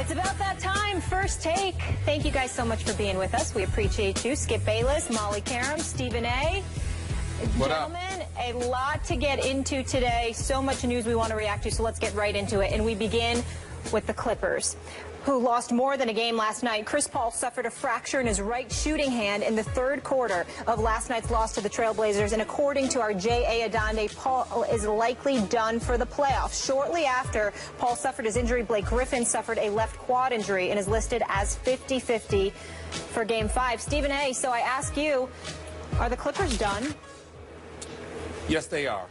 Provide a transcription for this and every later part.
It's about that time. First Take. Thank you guys so much for being with us. We appreciate you. Skip Bayless, Molly Qerim, Stephen A. Gentlemen, a lot to get into today. So much news we want to react to, so let's get right into it. And we begin with the Clippers, who lost more than a game last night. Chris Paul suffered a fracture in his right shooting hand in the third quarter of last night's loss to the Trailblazers. And according to our J.A. Adonde, Paul is likely done for the playoffs. Shortly after Paul suffered his injury, Blake Griffin suffered a left quad injury and is listed as 50-50 for Game 5. Stephen A., so I ask you, are the Clippers done? Yes, they are.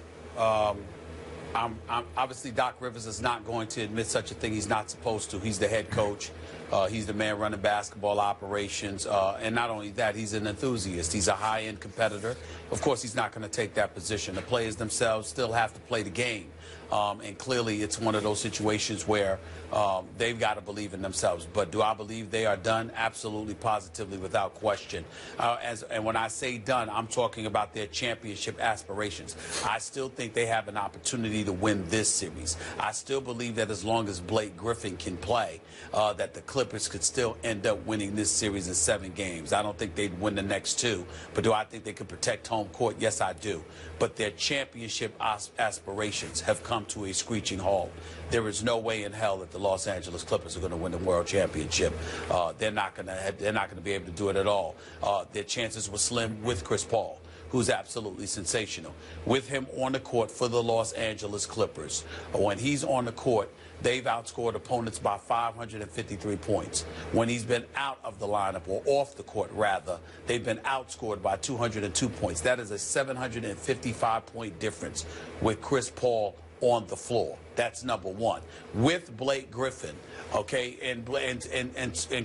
Obviously, Doc Rivers is not going to admit such a thing. He's not supposed to. He's the head coach. He's the man running basketball operations. And not only that, he's an enthusiast. He's a high-end competitor. Of course, he's not going to take that position. The players themselves still have to play the game. And clearly, it's one of those situations where they've got to believe in themselves. But do I believe they are done? Absolutely, positively, without question. And when I say done, I'm talking about their championship aspirations. I still think they have an opportunity to win this series. I still believe that as long as Blake Griffin can play, that the Clippers could still end up winning this series in 7 games. I don't think they'd win the next 2. But do I think they could protect home court? Yes, I do. But their championship aspirations have come to a screeching halt. There is no way in hell that the Los Angeles Clippers are going to win the world championship. They're not going to be able to do it at all. Their chances were slim with Chris Paul, who's absolutely sensational. With him on the court for the Los Angeles Clippers, when he's on the court, they've outscored opponents by 553 points. When he's been out of the lineup, or off the court rather, they've been outscored by 202 points. That is a 755-point difference with Chris Paul on the floor. That's number one. With Blake Griffin, okay, and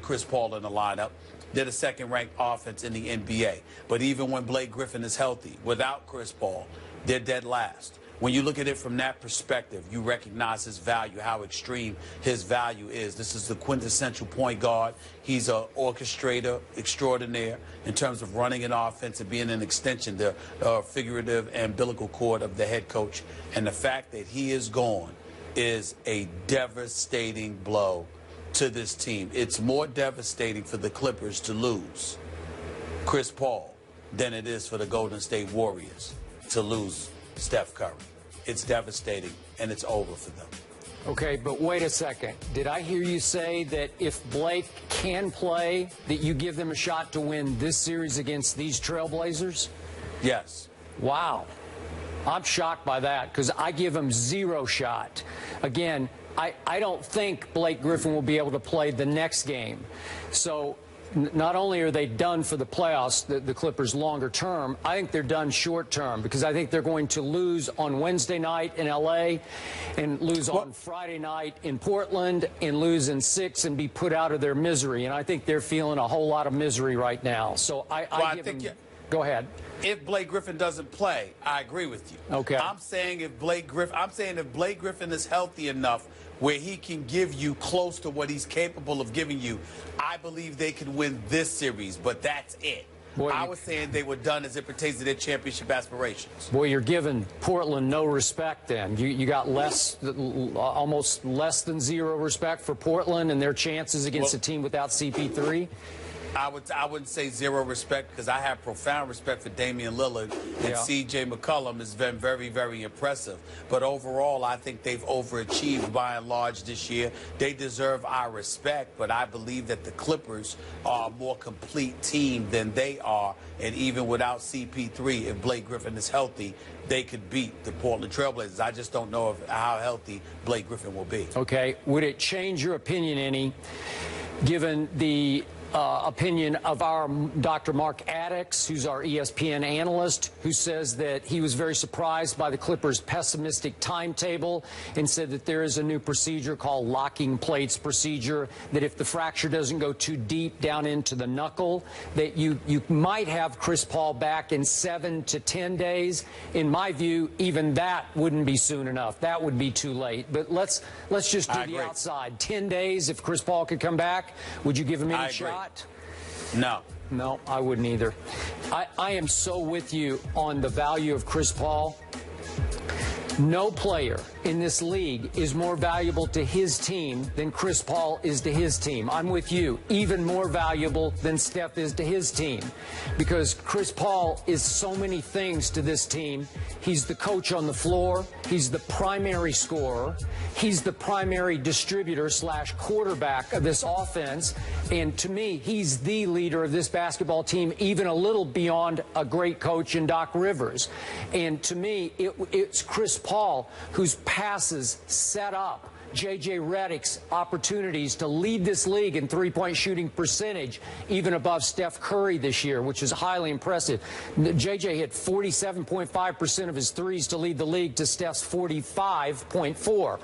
Chris Paul in the lineup, they're the second-ranked offense in the NBA. But even when Blake Griffin is healthy, without Chris Paul, they're dead last. When you look at it from that perspective, you recognize his value, how extreme his value is. This is the quintessential point guard. He's an orchestrator extraordinaire in terms of running an offense and being an extension, the figurative umbilical cord of the head coach. And the fact that he is gone is a devastating blow to this team. It's more devastating for the Clippers to lose Chris Paul than it is for the Golden State Warriors to lose Steph Curry. It's devastating, and it's over for them. Okay, but wait a second. Did I hear you say that if Blake can play, that you give them a shot to win this series against these Trailblazers? Yes. Wow. I'm shocked by that because I give them 0 shot. Again, I don't think Blake Griffin will be able to play the next game. So not only are they done for the playoffs, the Clippers longer term, I think they're done short term because I think they're going to lose on Wednesday night in L.A. and lose on Friday night in Portland and lose in 6 and be put out of their misery. And I think they're feeling a whole lot of misery right now. So I give them... Go ahead. If Blake Griffin doesn't play, I agree with you. Okay. I'm saying if Blake Griffin is healthy enough where he can give you close to what he's capable of giving you, I believe they can win this series, but that's it. Boy, I was saying they were done as it pertains to their championship aspirations. Boy, you're giving Portland no respect then. You got almost less than 0 respect for Portland and their chances against a team without CP3? I wouldn't say 0 respect because I have profound respect for Damian Lillard, and C.J. McCollum has been very, very impressive. But overall, I think they've overachieved by and large this year. They deserve our respect, but I believe that the Clippers are a more complete team than they are. And even without CP3, if Blake Griffin is healthy, they could beat the Portland Trailblazers. I just don't know how healthy Blake Griffin will be. Okay. Would it change your opinion any, given the opinion of our Dr. Mark Addix, who's our ESPN analyst, who says that he was very surprised by the Clippers' pessimistic timetable and said that there is a new procedure called locking plates procedure, that if the fracture doesn't go too deep down into the knuckle, that you might have Chris Paul back in 7 to 10 days. In my view, even that wouldn't be soon enough. That would be too late. But let's just do the outside. 10 days, if Chris Paul could come back, would you give him any shot? No. No, I wouldn't either. I am so with you on the value of Chris Paul. No player in this league is more valuable to his team than Chris Paul is to his team. I'm with you. Even more valuable than Steph is to his team, because Chris Paul is so many things to this team. He's the coach on the floor. He's the primary scorer. He's the primary distributor / quarterback of this offense. And to me, he's the leader of this basketball team, even a little beyond a great coach in Doc Rivers. And to me, it's Chris Paul whose passes set up J.J. Redick's opportunities to lead this league in three-point shooting percentage, even above Steph Curry this year, which is highly impressive. J.J. hit 47.5% of his threes to lead the league to Steph's 45.4.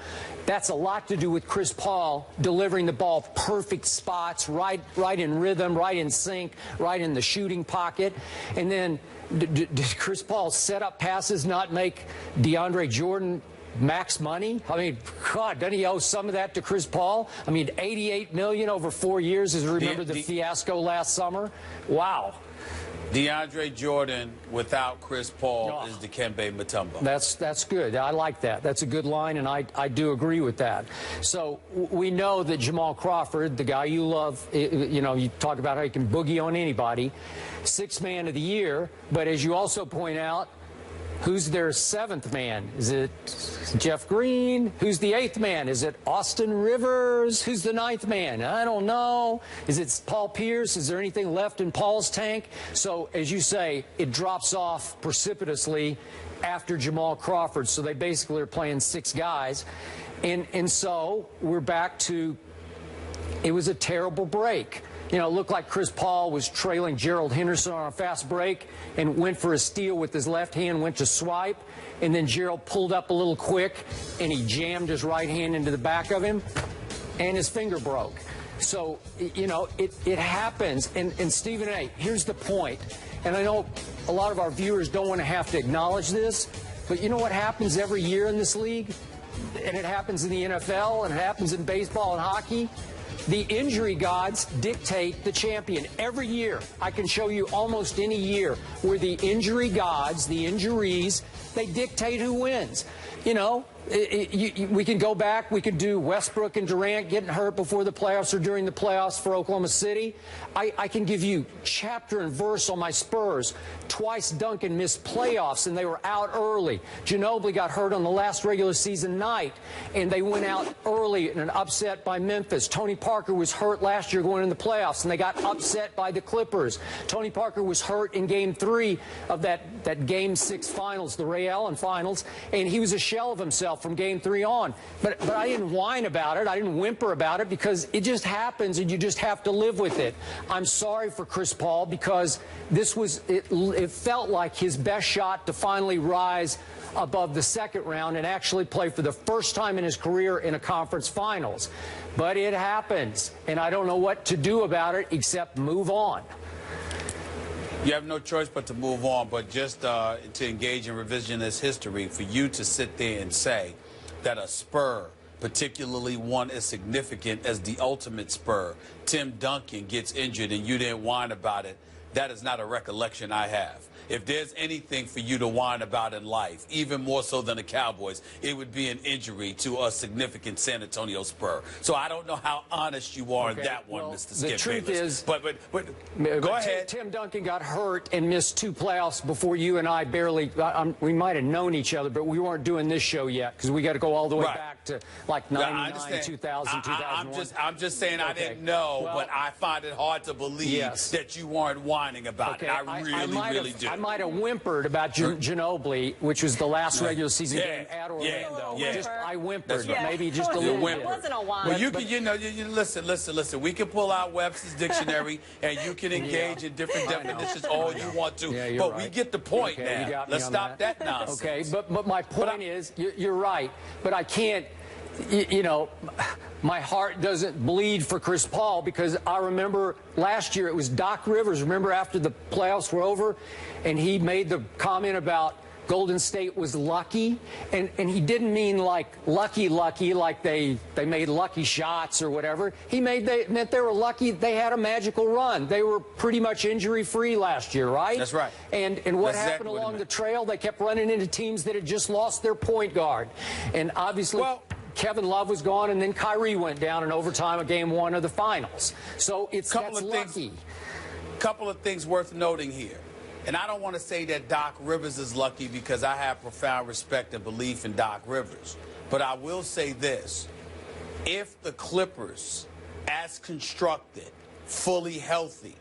That's a lot to do with Chris Paul delivering the ball perfect spots, right in rhythm, right in sync, right in the shooting pocket. And then did Chris Paul set up passes not make DeAndre Jordan max money? I mean, God, doesn't he owe some of that to Chris Paul? I mean, $88 million over 4 years, as remember the fiasco last summer? Wow. DeAndre Jordan without Chris Paul is Dikembe Mutombo. That's good. I like that. That's a good line, and I do agree with that. So we know that Jamal Crawford, the guy you love, you know, you talk about how he can boogie on anybody, sixth man of the year, but as you also point out, who's their seventh man? Is it Jeff Green? Who's the eighth man? Is it Austin Rivers? Who's the ninth man? I don't know. Is it Paul Pierce? Is there anything left in Paul's tank? So, as you say, it drops off precipitously after Jamal Crawford. So they basically are playing six guys. And so we're back to, it was a terrible break. You know, it looked like Chris Paul was trailing Gerald Henderson on a fast break and went for a steal with his left hand, went to swipe, and then Gerald pulled up a little quick, and he jammed his right hand into the back of him, and his finger broke. So, you know, it happens. And Stephen A., here's the point, and I know a lot of our viewers don't want to have to acknowledge this, but you know what happens every year in this league? And it happens in the NFL, and it happens in baseball and hockey. The injury gods dictate the champion. Every year, I can show you almost any year where the injury gods, the injuries, they dictate who wins. You know, we can go back. We could do Westbrook and Durant getting hurt before the playoffs or during the playoffs for Oklahoma City. I can give you chapter and verse on my Spurs. Twice Duncan missed playoffs, and they were out early. Ginobili got hurt on the last regular season night, and they went out early in an upset by Memphis. Tony Parker was hurt last year going into the playoffs, and they got upset by the Clippers. Tony Parker was hurt in Game 3 of that Game 6 finals, the Ray Allen finals, and he was a shell of himself from Game 3 on. But I didn't whine about it. I didn't whimper about it, because it just happens, and you just have to live with it. I'm sorry for Chris Paul, because this was it felt like his best shot to finally rise above the second round and actually play for the first time in his career in a conference finals. But it happens, and I don't know what to do about it except move on. You have no choice but to move on, but just to engage in revisionist history, for you to sit there and say that a Spur, particularly one as significant as the ultimate Spur, Tim Duncan, gets injured and you didn't whine about it, that is not a recollection I have. If there's anything for you to whine about in life, even more so than the Cowboys, it would be an injury to a significant San Antonio Spur. So I don't know how honest you are in that one, Mr. Skip Bayless. The truth is, go ahead. Tim Duncan got hurt and missed 2 playoffs before you and I barely, we might have known each other, but we weren't doing this show yet, because we got to go all the way back to like 99, 2000, 2001. I'm just saying I didn't know, but I find it hard to believe that you weren't whining about it. I really do. I might have whimpered about Ginobili, which was the last regular season game at Orlando. I whimpered, maybe just a little bit. It wasn't a whine. Well, you can, listen. We can pull out Webster's dictionary, and you can engage in different definitions all you want to. But we get the point now. Let's stop that nonsense. Okay, but my point is, you're right, but I can't. You know, my heart doesn't bleed for Chris Paul, because I remember last year it was Doc Rivers. Remember after the playoffs were over, and he made the comment about Golden State was lucky, and he didn't mean like lucky, like they made lucky shots or whatever. He meant they were lucky they had a magical run. They were pretty much injury-free last year, right? That's right. And what That's happened exactly along the trail, they kept running into teams that had just lost their point guard. And obviously, Kevin Love was gone, and then Kyrie went down in overtime of Game 1 of the Finals. So that's lucky. Couple of things worth noting here. And I don't want to say that Doc Rivers is lucky because I have profound respect and belief in Doc Rivers. But I will say this. If the Clippers, as constructed, fully healthy,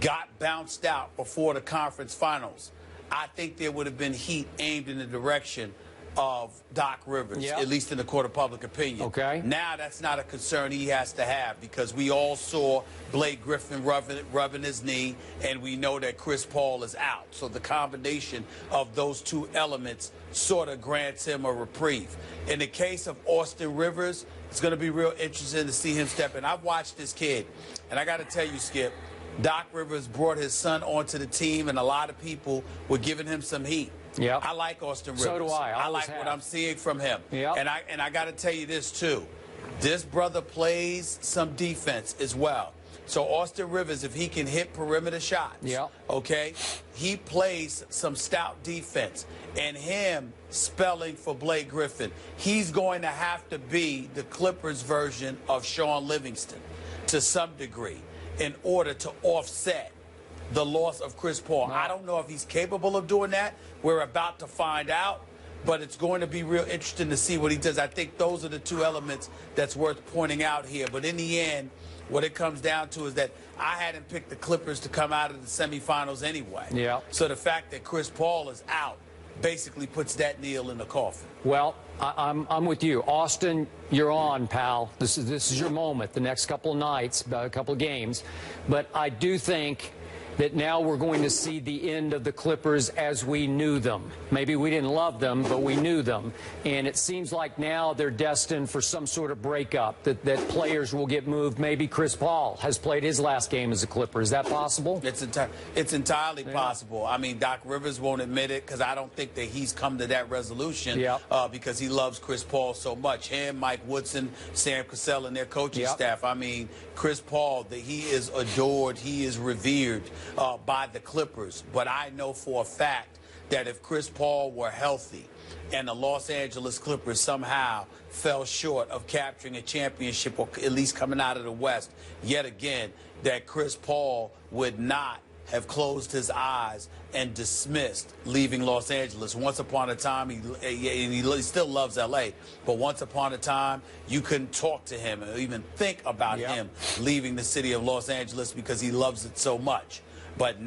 got bounced out before the conference finals, I think there would have been heat aimed in the direction of Doc Rivers, at least in the court of public opinion. Okay. Now that's not a concern he has to have because we all saw Blake Griffin rubbing his knee, and we know that Chris Paul is out. So the combination of those two elements sort of grants him a reprieve. In the case of Austin Rivers, it's going to be real interesting to see him step in. I've watched this kid, and I got to tell you, Skip, Doc Rivers brought his son onto the team, and a lot of people were giving him some heat. Yeah, I like Austin Rivers. So do I. I like what I'm seeing from him. Yeah. And I got to tell you this too. This brother plays some defense as well. So Austin Rivers, if he can hit perimeter shots, okay, he plays some stout defense. And him spelling for Blake Griffin, he's going to have to be the Clippers version of Sean Livingston to some degree in order to offset the loss of Chris Paul. I don't know if he's capable of doing that. We're about to find out, but it's going to be real interesting to see what he does. I think those are the two elements that's worth pointing out here. But in the end, what it comes down to is that I hadn't picked the Clippers to come out of the semifinals anyway. Yeah. So the fact that Chris Paul is out basically puts that nail in the coffin. Well, I'm with you. Austin, you're on, pal. This is your moment, the next couple of nights, a couple of games. But I do think that now we're going to see the end of the Clippers as we knew them. Maybe we didn't love them, but we knew them. And it seems like now they're destined for some sort of breakup, that players will get moved. Maybe Chris Paul has played his last game as a Clipper. Is that possible? It's entirely possible. I mean, Doc Rivers won't admit it because I don't think that he's come to that resolution because he loves Chris Paul so much. Him, Mike Woodson, Sam Cassell, and their coaching staff. I mean, Chris Paul, he is adored. He is revered by the Clippers. But I know for a fact that if Chris Paul were healthy and the Los Angeles Clippers somehow fell short of capturing a championship or at least coming out of the West, yet again, that Chris Paul would not have closed his eyes and dismissed leaving Los Angeles. Once upon a time, he still loves L.A., but once upon a time, you couldn't talk to him or even think about him leaving the city of Los Angeles because he loves it so much. But now